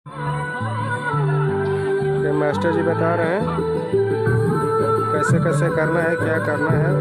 ये मास्टर जी बता रहे हैं कैसे कैसे करना है, क्या करना है।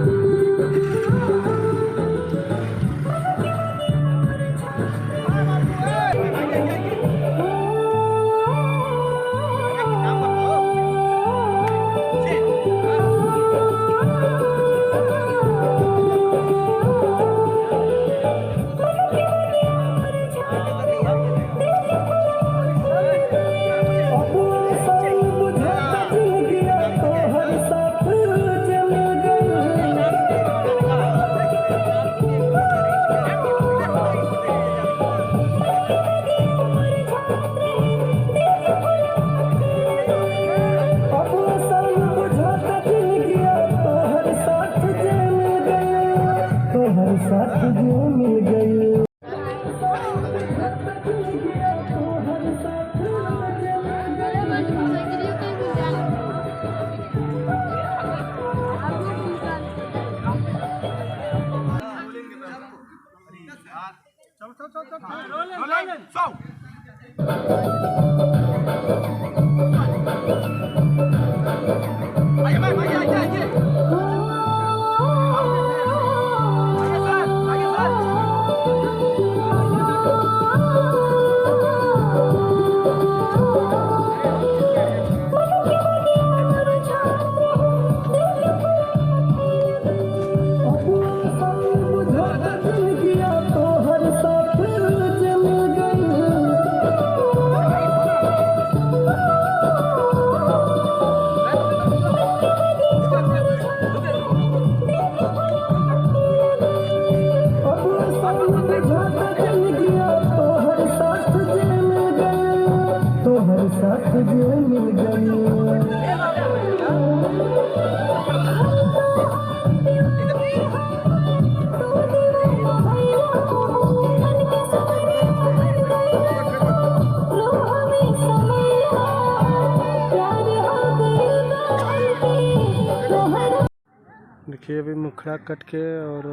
देखिए अभी मुखड़ा कट के और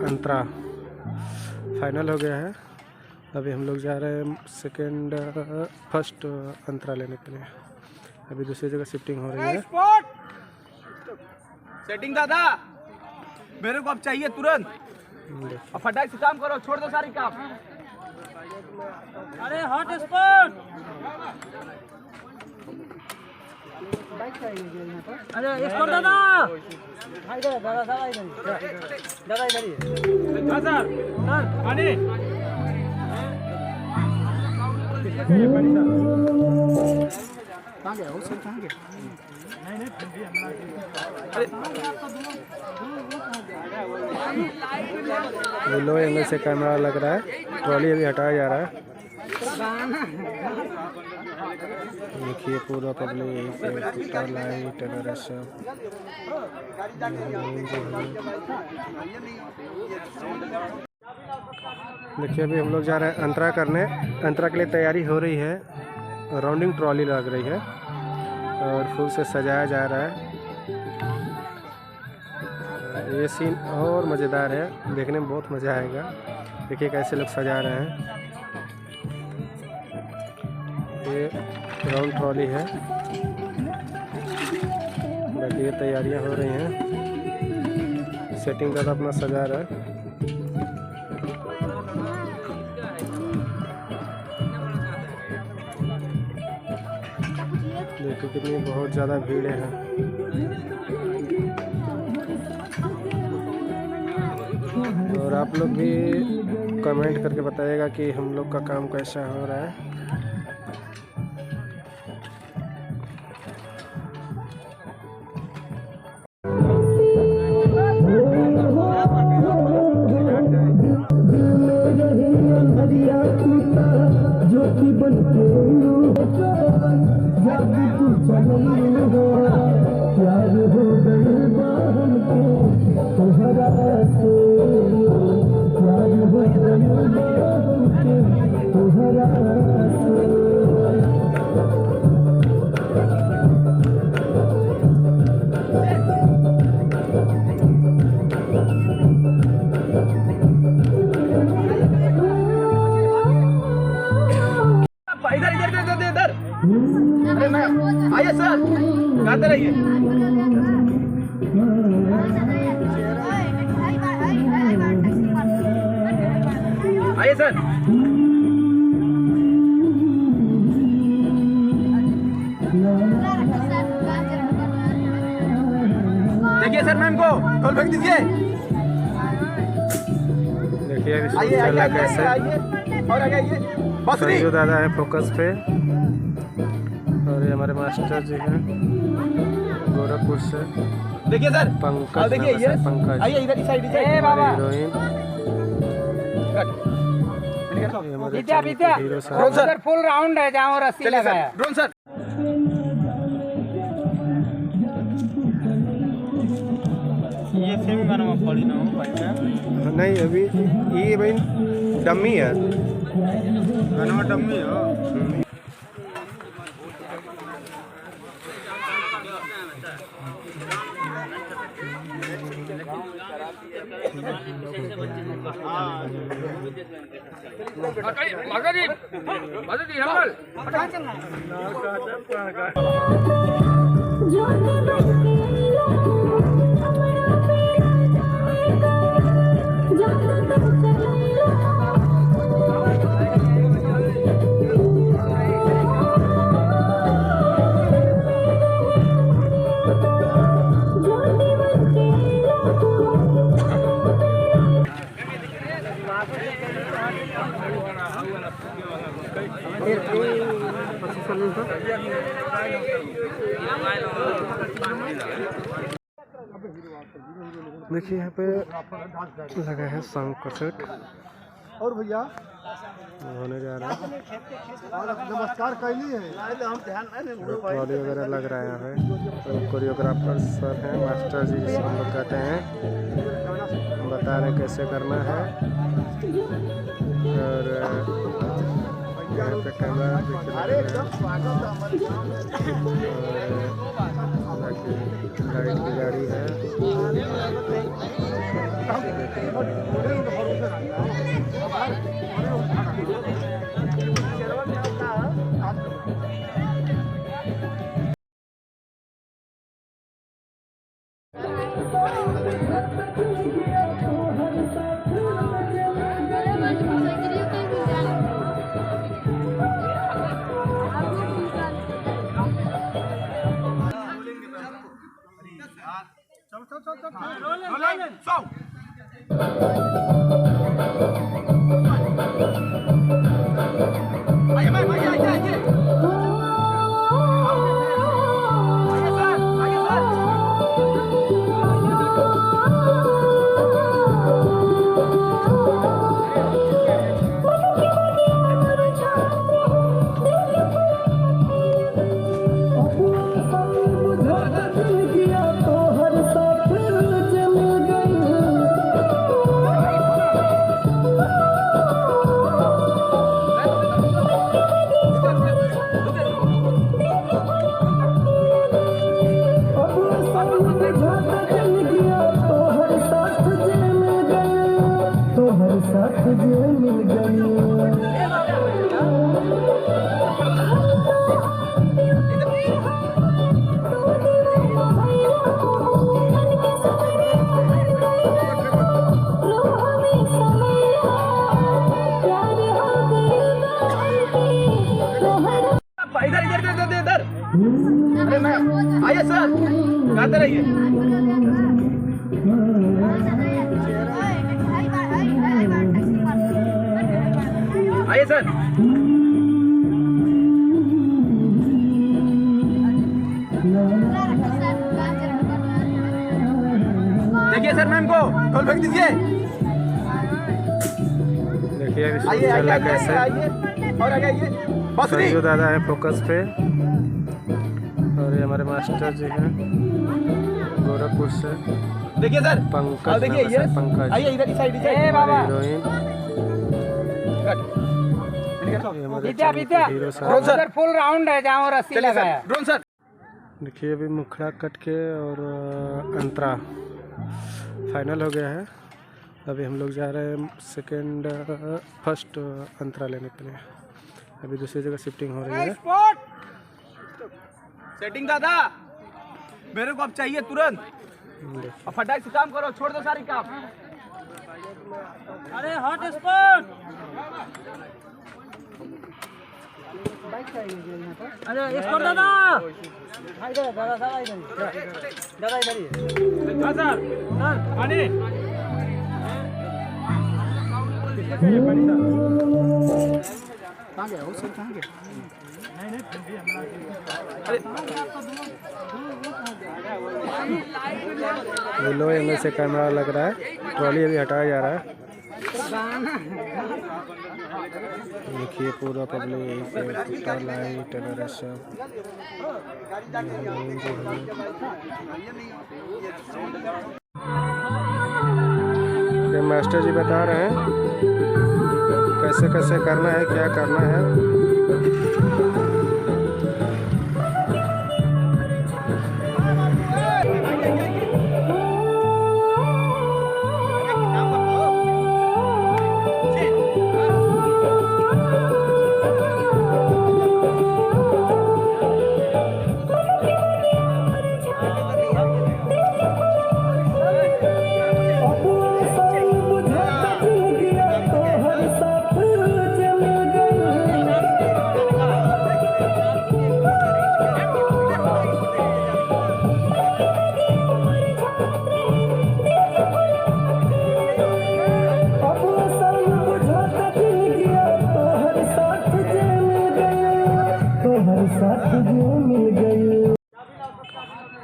अंतरा फाइनल हो गया है। अभी हम लोग जा रहे हैं फर्स्ट अंतरा लेने के लिए। अभी दूसरी जगह शिफ्टिंग हो रही है। सेटिंग दादा मेरे को अब चाहिए तुरंत। अब फटाक से काम करो, छोड़ दो सारी काम। अरे हॉट स्पॉट। अरे स्पॉट दादा दादा इधर ही सर आने कहाँ गया वो सर, कहाँ गया? नहीं लो एंगल से कैमरा लग रहा है। ट्रॉली अभी हटाया जा रहा है। देखिए पूरा पब्लिक लाइट वगैरह सब। देखिए अभी हम लोग जा रहे हैं अंतरा करने। अंतरा के लिए तैयारी हो रही है। राउंडिंग ट्रॉली लग रही है और फूल से सजाया जा रहा है। ये सीन और मज़ेदार है, देखने में बहुत मज़ा आएगा। देखिए कैसे लोग सजा रहे हैं। ये राउंड ट्रॉली है। बाकी ये तैयारियां हो रही हैं। सेटिंग का अपना सजा रहा है। देखिए कितनी बहुत ज़्यादा भीड़ है। और आप लोग भी कमेंट करके बताइएगा कि हम लोग का काम कैसा हो रहा है। दे इधर। अरे मैं आइए सर, गाते रहिए। आइए सर। देखिए सर, मैम को खोल फेंक दीजिए। देखिए अभी आइए शूट चल रहा है आइए कैसे। आइए और आगे आइए। बस नहीं। संजू दादा है फोकस पे और ये हमारे मास्टर जी हैं गोरखपुर से। देखिए सर, पंकज देखिए नाम ये है, पंकज आइए इधर इस साइड हमारी हीरोइन। ड्रोन ये हमारे चैनल के हीरो साहब सर। हैं। फुल राउंड है जहाँ रस्सी लगाया। Drone sir. ये सेम गाना में पड़ी ना हो भाई। नहीं अभी ये भाई डम्मी है। गाना में डम्मी हो। देखिए यहाँ पे लगा है सॉन्ग का सेट और भैया होने जा रहा है। नमस्कार कैली है। ट्रॉली वगैरह लग रहा है यहाँ पे। कोरियोग्राफर सर हैं, मास्टर जी जिसे हम लोग कहते हैं, बता रहे कैसे करना है। और यहाँ पे कैमरा लाइट की गाड़ी है। अरे मैं आइए सर, गाते रहिए। आइए सर। देखिए सर, मैम को खोल फेंक दीजिए। देखिए अभी शूट आइए चल रहा है आइए कैसे। आइए और आगे आइए। बस नहीं। संजू दादा है फोकस पे और ये हमारे मास्टर जी हैं गोरखपुर से। देखिए सर, पंकज देखिए नाम ये है, पंकज आइए इधर इस साइड हमारी हीरोइन। ये हमारे चैनल के हीरो साहब हैं। फुल राउंड है जहाँ रस्सी लगाया। Drone sir. देखिए अभी मुखड़ा कट के और अंतरा फाइनल हो गया है। अभी हम लोग जा रहे हैं फर्स्ट अंतरा लेने के लिए। अभी दूसरी जगह शिफ्टिंग हो रही है। स्पॉट सेटिंग दादा, मेरे को अब चाहिए तुरंत। अब फटाक से काम करो, छोड़ दो सारी काम। अरे हॉट स्पॉट, अरे स्पॉट दादा, दादा दादा इधर, दादा इधर ही है। हाँ सर, सर पानी। कहाँ गया वो सर, कहाँ गया? लो एंगल से कैमरा लग रहा है, ट्रॉली अभी हटाया जा रहा है। देखिए पूरा पब्लिक यहीं पे, पूरा लाइट वगैरह सब। ये मास्टर जी बता रहे हैं कैसे कैसे करना है, क्या करना है।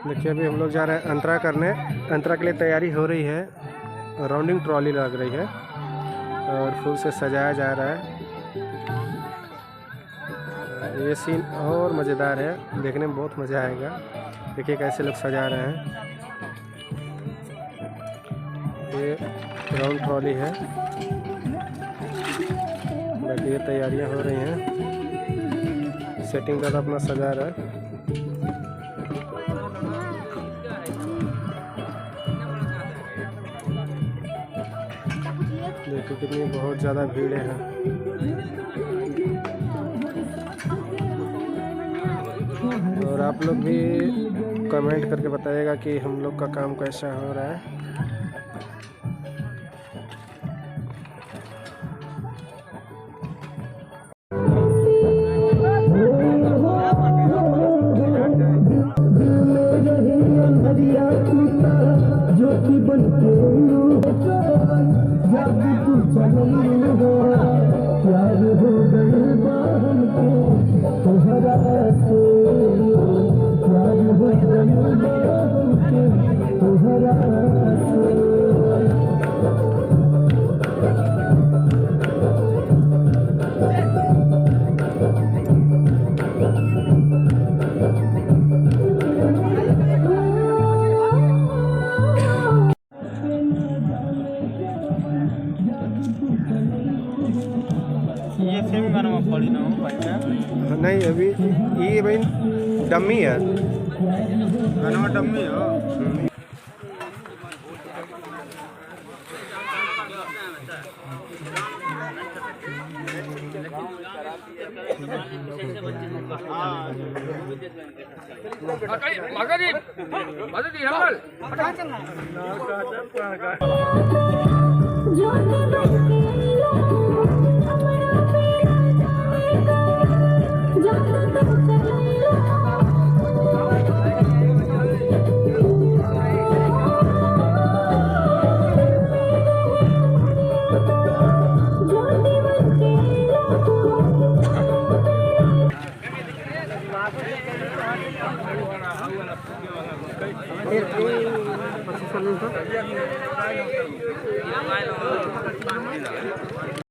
देखिए अभी हम लोग जा रहे हैं अंतरा करने। अंतरा के लिए तैयारी हो रही है, राउंडिंग ट्रॉली लग रही है और फूल से सजाया जा रहा है। ये सीन और मज़ेदार है, देखने में बहुत मज़ा आएगा। देखिए कैसे लोग सजा रहे हैं। ये राउंड ट्रॉली है, बाकी ये तैयारियां हो रही हैं। सेटिंग कर अपना सजा रहा है। देखिए कितनी बहुत ज़्यादा भीड़ है। और आप लोग भी कमेंट करके बताइएगा कि हम लोग का काम कैसा हो रहा है। ये फिल्म गाना में पड़ी ना हो भाई। नहीं अभी ये भाई डम्मी है, गाना डम्मी हो।